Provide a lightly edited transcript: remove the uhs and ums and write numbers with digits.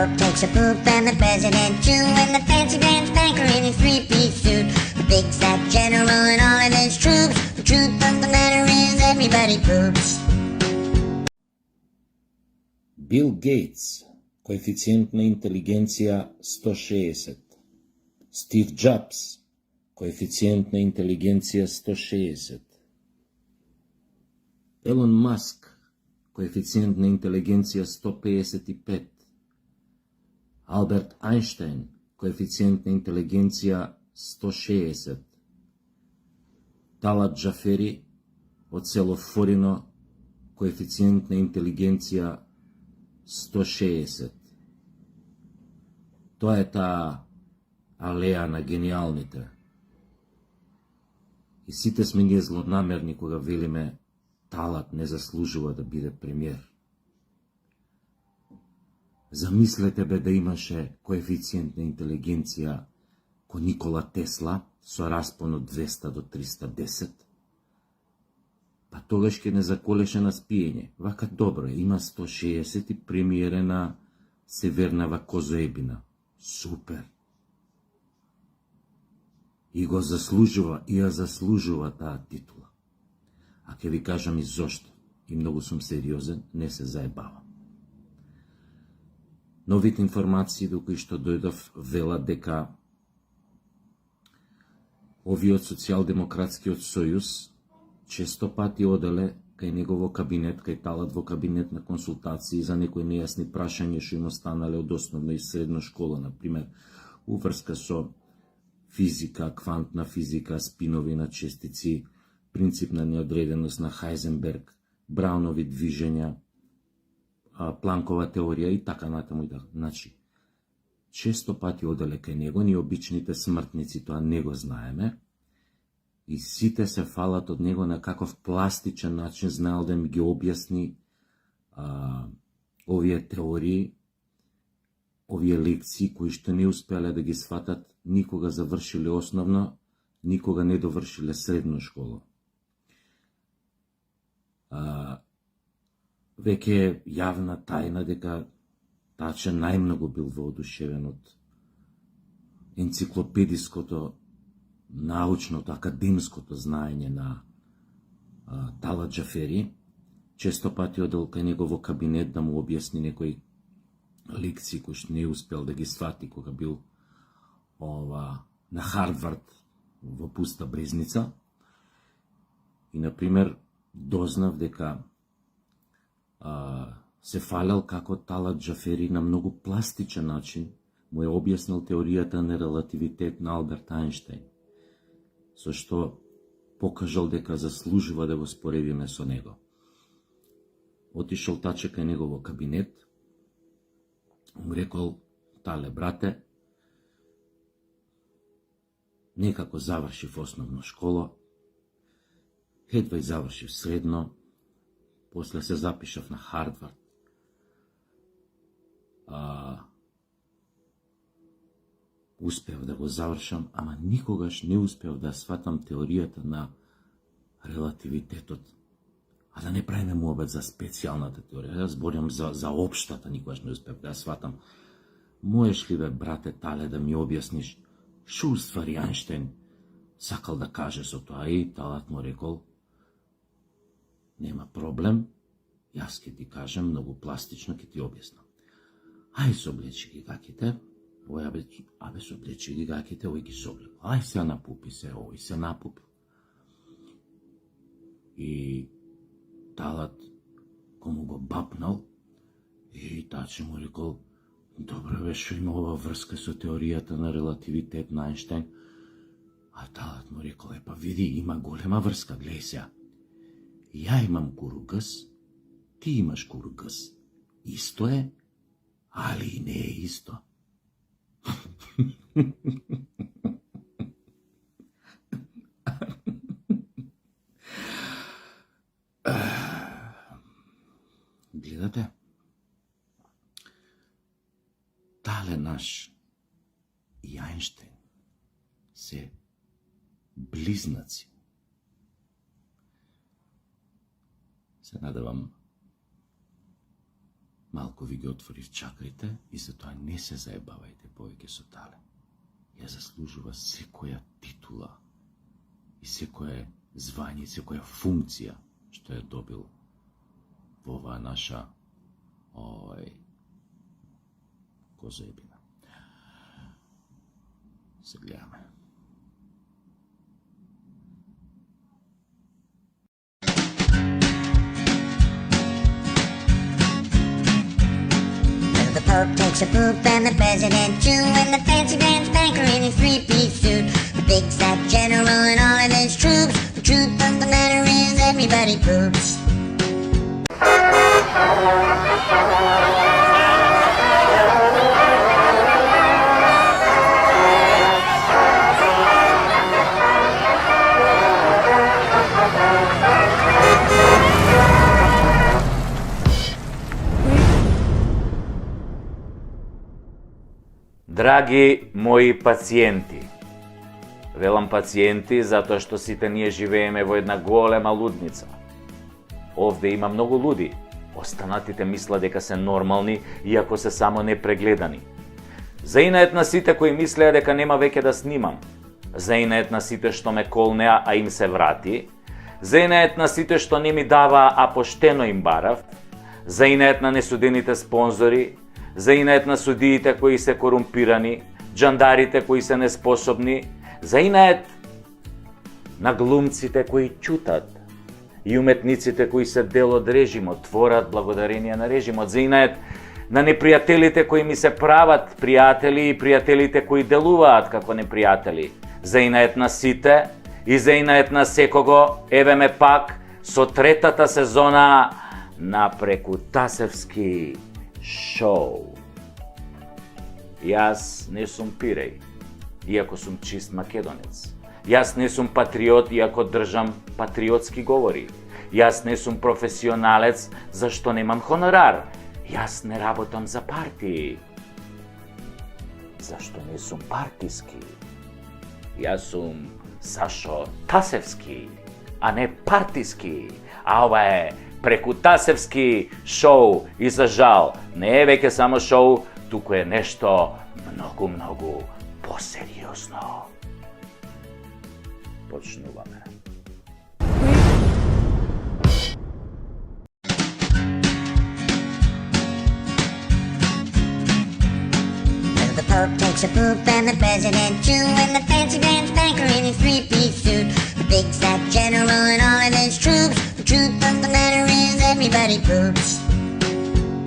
Pope takes a poop and the president too, and the fancy pants banker in his three-piece suit, the big fat general and all of his troops. The truth of the matter is everybody poops. Бил Гейтс, коефициент на интелигенция 160. Стив Джобс, коефициент на интелигенция 160. Елон Маск, коефициент на интелигенция 155. Алберт Айнштейн, коефициент на интелигенция 160. Талат Джафери от село Форино, коефициент на интелигенция 160. Тоа е таа алеја на гениалните. И сите сме ние злонамерни кога велиме Талат не заслужува да биде премиер. Замислете бе да имаше коефициент на интелигенција ко Никола Тесла со распон од 200 до 310. Па тогаш ке не заколеше на спиење. Вака добро, има 160 и премиере на Севернава Козоебина. Супер. И го заслужува, и ја заслужува таа титула. А ке ви кажам и зошто. И многу сум сериозен, не се заебавам. Новите информации до кои што дојдов велат дека овиот социјалдемократскиот сојуз често пати оделе кај негово кабинет, кај Талат во кабинет на консултации за некои нејасни прашања што им останале од основна и средна школа, например, уврска со физика, квантна физика, спинови на честици, принцип на неодреденост на Хајзенберг, Браунови движења, Планкова теорија и така натаму и така. Значи, често пати оделе кај него, ние обичните смртници тоа не го знаеме, и сите се фалат од него на каков пластичен начин знаел да им ги објасни овие теории, овие лекции кои што не успеале да ги сватат, никога завршиле основно, никога не довршиле средно школа. Веќе е јавна тајна дека Таче најмногу бил воодушевен од енциклопедиското, научното, академското знаење на Талат Джафери. Често пати одел кај негово кабинет да му објасни некои лекции кои што не успел да ги свати кога бил на Харвард во пуста брезница. И, например, дознав дека се фалел како Талат Джафери на многу пластичен начин му е објаснил теоријата на релативитет на Алберт Айнштейн, со што покажал дека заслужува да го споредиме со него. Отишол Таче кај негово кабинет, му рекол: Тале, брате, некако завршив основна школа, едва и завршив средно, после се запишав на Харвард. Успев да го завршам, ама никогаш не успев да сватам теоријата на релативитетот. А да не правиме муабет за специјалната теорија, да зборам за општата, никогаш не успев да ја сватам. Можеш ли бе, брате Тале, да ми објасниш што уствари Ајнштейн сакал да каже со тоа? И Талат му рекол: нема проблем, јас ќе ти кажем многу пластично, ќе ти објаснам. Ај соблечи ги гаките, абе соблечи ги гаките, ој ги соблеко. Ај се напупи се, ој се напупи. И Талат, кому го бапнал, и Таче му рекол: добро бе, шо има ова врска со теоријата на релативитет на Ајнштейн? А Талат му рекол: па види, има голема врска, гледај се. Ја имам кургас, ти имаш кургас. Исто е, али и не е исто. Гледате? Тале наш и Ајнштейн се близнаци. Се надевам малку ви ги отворив чакрите и затоа не се заебавајте повеќе со тале. Ја заслужува секоја титула и секое звање, секоја функција што ја добил во оваа наша козоебина. Се гледаме. The Pope takes a poop and the President too, and the fancy pants banker in his three-piece suit. The big fat general and all of his troops. The truth of the matter is everybody poops. Драги мои пациенти, велам пациенти затоа што сите ние живееме во една голема лудница. Овде има многу луди. Останатите мислат дека се нормални, иако се само непрегледани. Заинает на сите кои мислеа дека нема веќе да снимам. Заинает на сите што ме колнеа, а им се врати. Заинает на сите што не ми даваа, а поштено им барав. Заинает на несудените спонзори. Заинает на судиите кои се корумпирани, джандарите кои се неспособни, заинает на глумците кои чутат и уметниците кои се дел од режимот, творат благодарение на режимот, заинает на непријателите кои ми се прават пријатели и пријателите кои делуваат како непријатели, заинает на сите и заинает на секого, еве ме пак со третата сезона на Прекутасевски шоу. Јас не сум пиреј, иако сум чист македонец. Јас не сум патриот, иако држам патриотски говори. Јас не сум професионалец, зашто немам хонорар. Јас не работам за партии, зашто не сум партиски. Јас сум Сашо Тасевски, а не партиски. А ова е Прекутасевски шоу и за жал не е веќе само шоу, туку е нешто многу посериозно. Почнуваме. The Pope takes a poop and the President too, and the fancy pants banker in his three-piece suit. The big fat general and all of his troops. The truth of the matter is everybody poops.